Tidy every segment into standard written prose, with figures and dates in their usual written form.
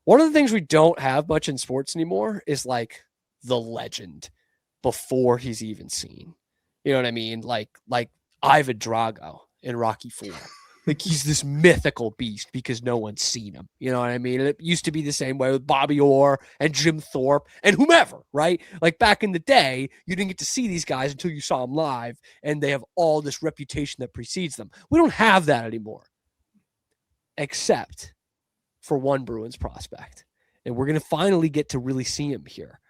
One of the things we don't have much in sports anymore is like the legend before he's even seen. You know what I mean? Like Ivan Drago in Rocky IV. Like he's this mythical beast because no one's seen him. You know what I mean? And it used to be the same way with Bobby Orr and Jim Thorpe and whomever, right? Like back in the day, you didn't get to see these guys until you saw them live, and they have all this reputation that precedes them. We don't have that anymore, except for one Bruins prospect. And we're going to finally get to really see him here.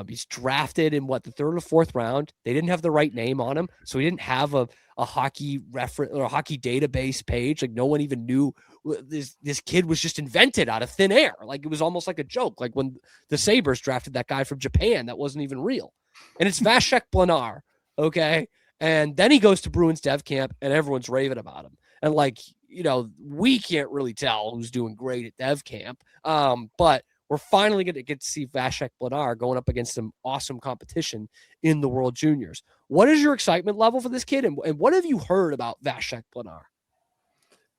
He's drafted in the third or fourth round. They didn't have the right name on him, so he didn't have a hockey reference or a hockey database page. Like no one even knew this kid was just invented out of thin air. Like it was almost like a joke. Like when the Sabres drafted that guy from Japan, that wasn't even real. And it's Vashek Blanar. Okay. And then he goes to Bruins dev camp and everyone's raving about him. And like, we can't really tell who's doing great at dev camp. But we're finally going to get to see Vashek Blanar going up against some awesome competition in the World Juniors. What is your excitement level for this kid? And what have you heard about Vashek Blanar?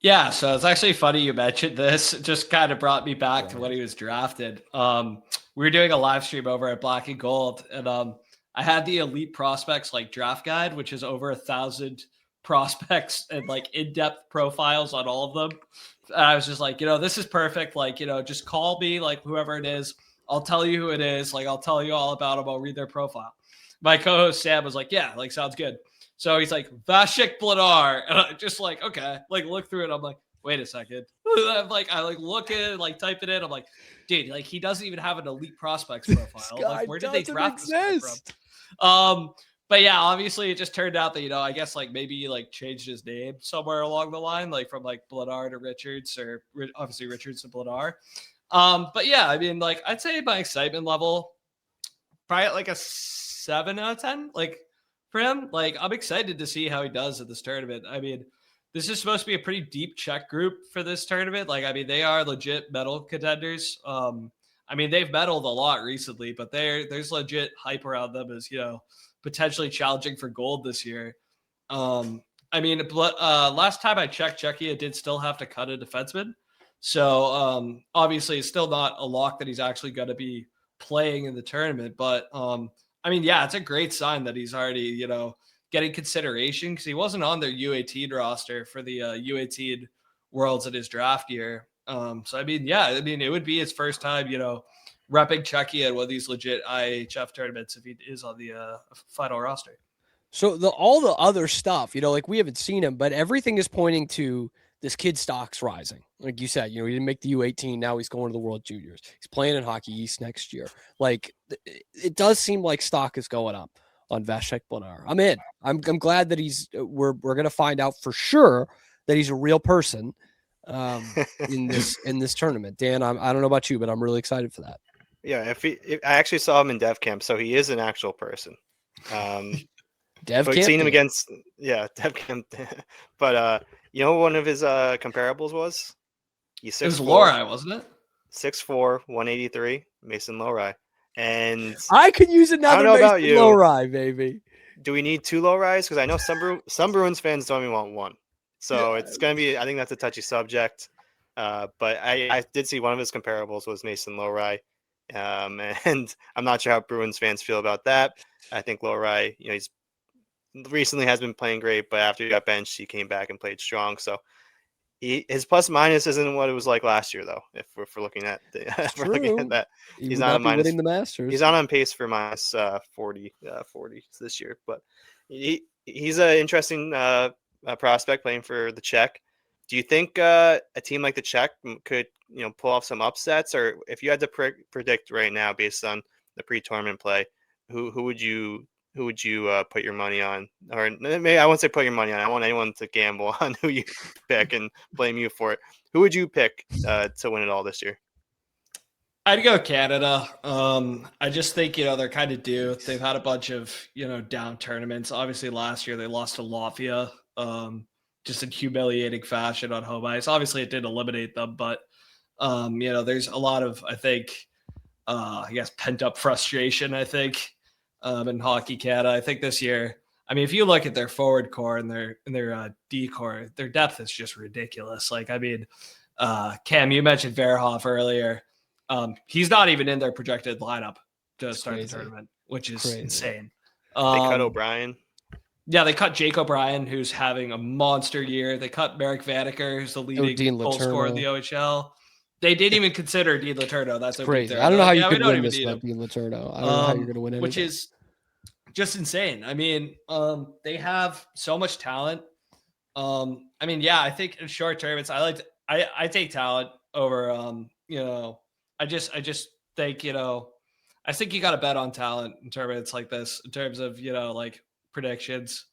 Yeah, so it's actually funny you mentioned this. It just kind of brought me back to when he was drafted. We were doing a live stream over at Black and Gold, and I had the Elite Prospects like draft guide, which is over 1,000 prospects and like in-depth profiles on all of them. And I was just like, this is perfect. Like, just call me, like whoever it is. I'll tell you who it is. Like, I'll tell you all about them. I'll read their profile. My co-host Sam was like, yeah, like sounds good. So he's like, Vashek Blanar. And I just like, okay, like look through it. I'm like, wait a second. I look at it, like type it in. I'm like, dude, like he doesn't even have an Elite Prospects profile. Like, where did they draft this guy from? But yeah, obviously it just turned out that, I guess like maybe he like changed his name somewhere along the line, like from like Blanar to Richards, or obviously Richards to Blanar. But yeah, I mean, like I'd say my excitement level, probably at like a 7 out of 10, like for him. Like I'm excited to see how he does at this tournament. I mean, this is supposed to be a pretty deep Czech group for this tournament. Like, I mean, they are legit medal contenders. I mean, they've medaled a lot recently, but there's legit hype around them as, potentially challenging for gold this year. I mean, last time I checked, Czechia did still have to cut a defenseman. So obviously it's still not a lock that he's actually going to be playing in the tournament. But I mean, yeah, it's a great sign that he's already, getting consideration, because he wasn't on their U18 roster for the U18 Worlds in his draft year. So, I mean, yeah, I mean, it would be his first time, repping Czechia at one of these legit IHF tournaments if he is on the final roster. So all the other stuff, like we haven't seen him, but everything is pointing to this kid stock's rising. Like you said, he didn't make the U18. Now he's going to the World Juniors. He's playing in Hockey East next year. Like it does seem like stock is going up on Vashek Blanar. I'm in. I'm glad that we're going to find out for sure that he's a real person in this tournament. Dan, I don't know about you, but I'm really excited for that. Yeah, if I actually saw him in dev camp, so he is an actual person. Dev camp, seen him against dev camp. But one of his comparables was it was Lowry, wasn't it? 6'4", 183, Mason Lowry. And I could use another Mason Lowry, baby. Do we need 2 Lowrys? Because I know some Bruins fans don't even want 1. So it's going to be, I think that's a touchy subject. But I did see one of his comparables was Mason Lowry. And I'm not sure how Bruins fans feel about that. I think Lowry, he's recently has been playing great, but after he got benched, he came back and played strong. So his plus minus isn't what it was like last year, though. If we're looking at that, he's not winning the Masters. He's not on pace for minus 40 this year. But he's an interesting prospect playing for the Czech. Do you think a team like the Czech could pull off some upsets, or if you had to predict right now based on the pre-tournament play, who would you put your money on? Or maybe I won't say put your money on. I want anyone to gamble on who you pick and blame you for it. Who would you pick to win it all this year? I'd go Canada. I just think, they're kind of due. They've had a bunch of, down tournaments. Obviously last year they lost to Latvia, just in humiliating fashion on home ice. Obviously it did eliminate them, but there's a lot of, I think, pent up frustration, I think, in Hockey Canada. I think this year, I mean, if you look at their forward core and their D core, their depth is just ridiculous. Like, I mean, Cam, you mentioned Verhoff earlier. He's not even in their projected lineup to start crazy. the tournament, which is Crazy. insane. They cut O'Brien. Yeah, they cut Jake O'Brien, who's having a monster year. They cut Merrick Vanaker, who's the leading goal scorer in the OHL. They didn't even consider Dean Letourneau. That's crazy. I don't know how you could win this without Dean Letourneau. I don't know how you're going to win anything. Which is just insane. I mean, they have so much talent. I mean, yeah, I think in short tournaments, I take talent over, I just think, I think you got to bet on talent in tournaments like this, in terms of, like predictions.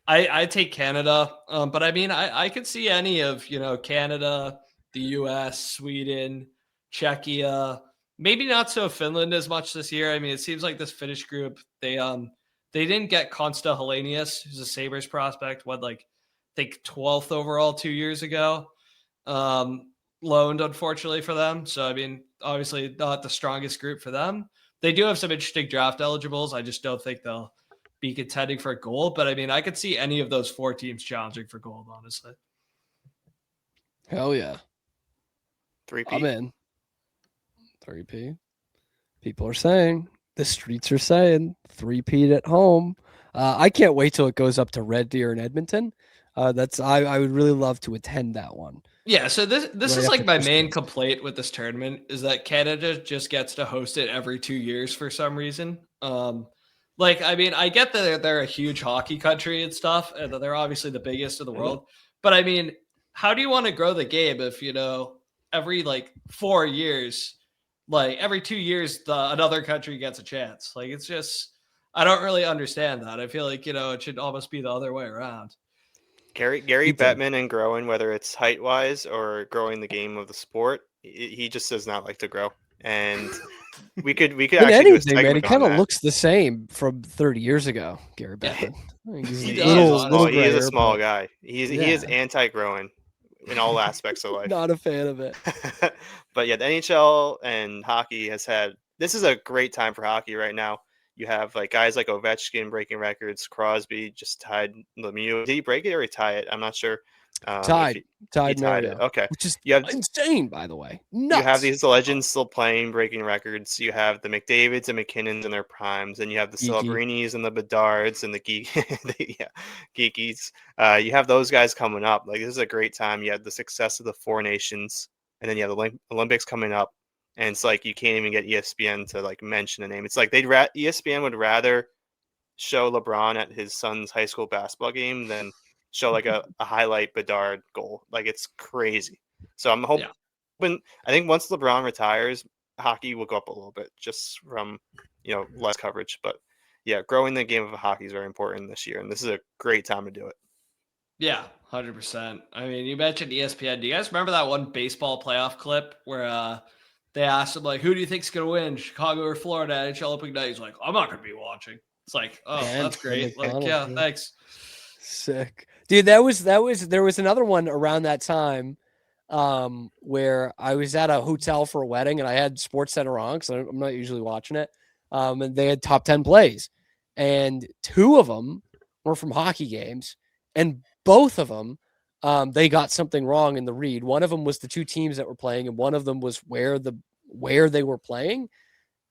I take Canada, but I mean, I could see any of, Canada, the US, Sweden, Czechia, maybe not so Finland as much this year. I mean, it seems like this Finnish group, they didn't get Konsta Helenius, who's a Sabres prospect, I think 12th overall 2 years ago, loaned, unfortunately for them. So, I mean, obviously not the strongest group for them. They do have some interesting draft eligibles. I just don't think they'll be contending for gold. But, I mean, I could see any of those 4 teams challenging for gold, honestly. Hell yeah. 3P. I'm in. 3P. People are saying, the streets are saying 3P at home. I can't wait till it goes up to Red Deer in Edmonton. I would really love to attend that one. Yeah, so this is like my main Christmas. complaint with this tournament is that Canada just gets to host it every 2 years for some reason. I mean, I get that they're a huge hockey country and stuff, and that they're obviously the biggest in the world. But I mean, how do you want to grow the game if, every 4 years, every 2 years, another country gets a chance? It's just, I don't really understand that. I feel like, it should almost be the other way around. Gary Bettman and growing, whether it's height wise or growing the game of the sport, he just does not like to grow. And we could actually do a segment man. He kind of on looks the same from 30 years ago, Gary Bettman. He is a small guy. He is anti-growing in all aspects of life. Not a fan of it. But yeah, the NHL and hockey this is a great time for hockey right now. You have guys like Ovechkin breaking records. Crosby just tied Lemieux. Did he break it or he tie it? I'm not sure. Tied it. Okay. Which is insane, by the way. Nuts. You have these legends still playing, breaking records. You have the McDavids and McKinnons in their primes, and you have the Celebrinis and the Bedards and the Geekies. You have those guys coming up. This is a great time. You have the success of the 4 nations, and then you have the Olympics coming up. And it's you can't even get ESPN to mention a name. It's ESPN would rather show LeBron at his son's high school basketball game than show a highlight Bedard goal. It's crazy. So I'm hoping. I think once LeBron retires, hockey will go up a little bit just from less coverage. But yeah, growing the game of hockey is very important this year, and this is a great time to do it. Yeah, 100%. I mean, you mentioned ESPN. Do you guys remember that one baseball playoff clip where they asked him, who do you think's going to win, Chicago or Florida, NHL opening night? He's like, I'm not going to be watching. It's that's great. Thanks. Sick. Dude, there was another one around that time where I was at a hotel for a wedding and I had SportsCenter on because I'm not usually watching it. And they had top 10 plays. And 2 of them were from hockey games. And both of them, they got something wrong in the read. One of them was the 2 teams that were playing, and one of them was where they were playing.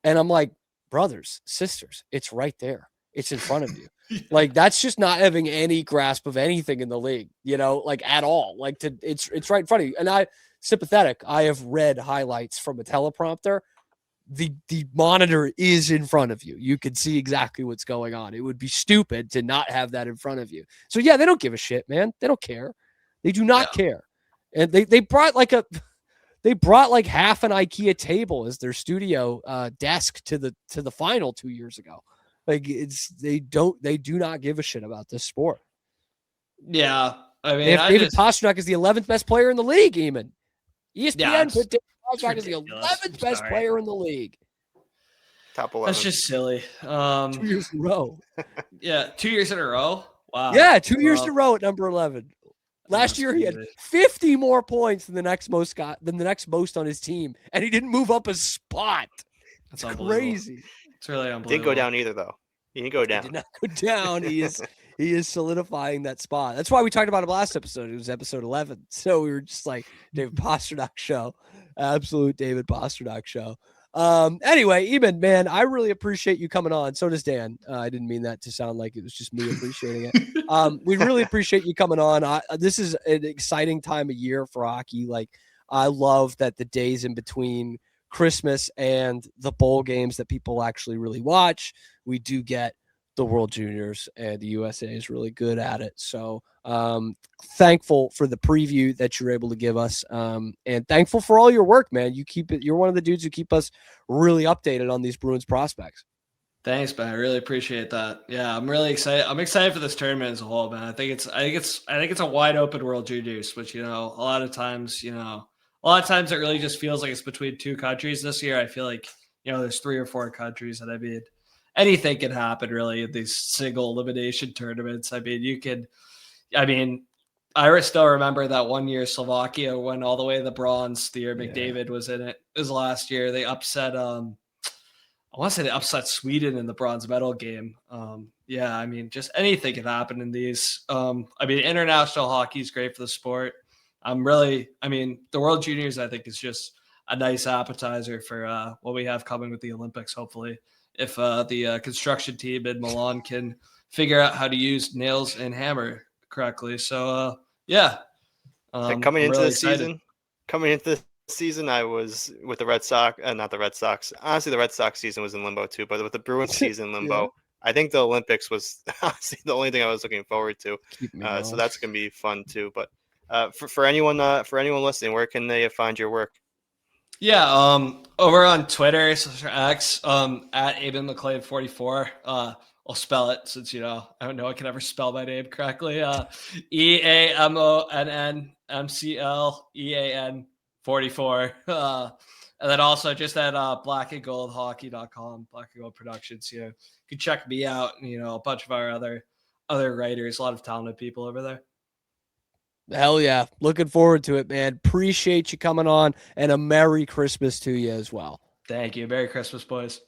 And I'm like, brothers, sisters, it's right there. It's in front of you. That's just not having any grasp of anything in the league, at all. It's right in front of you. And I have read highlights from a teleprompter. The monitor is in front of you. You can see exactly what's going on. It would be stupid to not have that in front of you. So yeah, they don't give a shit, man. They don't care. They do not care. And they brought half an IKEA table as their studio desk to the final 2 years ago. They do not give a shit about this sport. Yeah. I mean, David Pastrnak is the 11th best player in the league, Eamon. ESPN put David Pastrnak as the 11th best player in the league. Top 11. That's just silly. 2 years in a row. Yeah, 2 years in a row. Wow. Yeah, 2 years in a row at number 11. Last year he had 50 more points than the next most on his team, and he didn't move up a spot. That's crazy. It's really unbelievable. Didn't go down either, though. He didn't go down. He did not go down. He is solidifying that spot. That's why we talked about it last episode. It was episode 11. So we were just like David Pastrnak show. Absolute David Pasternak show. Anyway, Eamonn, man, I really appreciate you coming on. So does Dan. I didn't mean that to sound like it was just me appreciating it. We really appreciate you coming on. This is an exciting time of year for hockey. Like, I love that the days in between Christmas and the bowl games that people actually really watch, we do get the World Juniors, and the USA is really good at it. So thankful for the preview that you're able to give us, and thankful for all your work, man. You're one of the dudes who keep us really updated on these Bruins prospects. Thanks, man. I really appreciate that. Yeah, I'm really excited. I'm excited for this tournament as a whole, man. I think it's a wide open World Juniors, which, a lot of times it really just feels like it's between two countries this year. I feel like, there's 3 or 4 countries, and I mean, anything can happen really in these single elimination tournaments. I still remember that one year Slovakia went all the way to the bronze. The year McDavid was in it. It was last year. They upset, I want to say they upset Sweden in the bronze medal game. Just anything can happen in these. International hockey is great for the sport. The World Juniors, I think, is just a nice appetizer for what we have coming with the Olympics, hopefully. If the construction team in Milan can figure out how to use nails and hammer correctly. So, coming into the season, I was with the Red Sox, not the Red Sox. Honestly, the Red Sox season was in limbo too, but with the Bruins season limbo, I think the Olympics was honestly the only thing I was looking forward to. So that's going to be fun too. But for anyone listening, where can they find your work? Yeah, over on Twitter, X, at Eamonn McLean 44. I'll spell it since, I don't know I can ever spell my name correctly. EAMONNMCLEAN 44. And then also just at blackandgoldhockey.com, Black and Gold Productions. You can check me out, and, a bunch of our other writers, a lot of talented people over there. Hell yeah. Looking forward to it, man. Appreciate you coming on, and a Merry Christmas to you as well. Thank you. Merry Christmas, boys.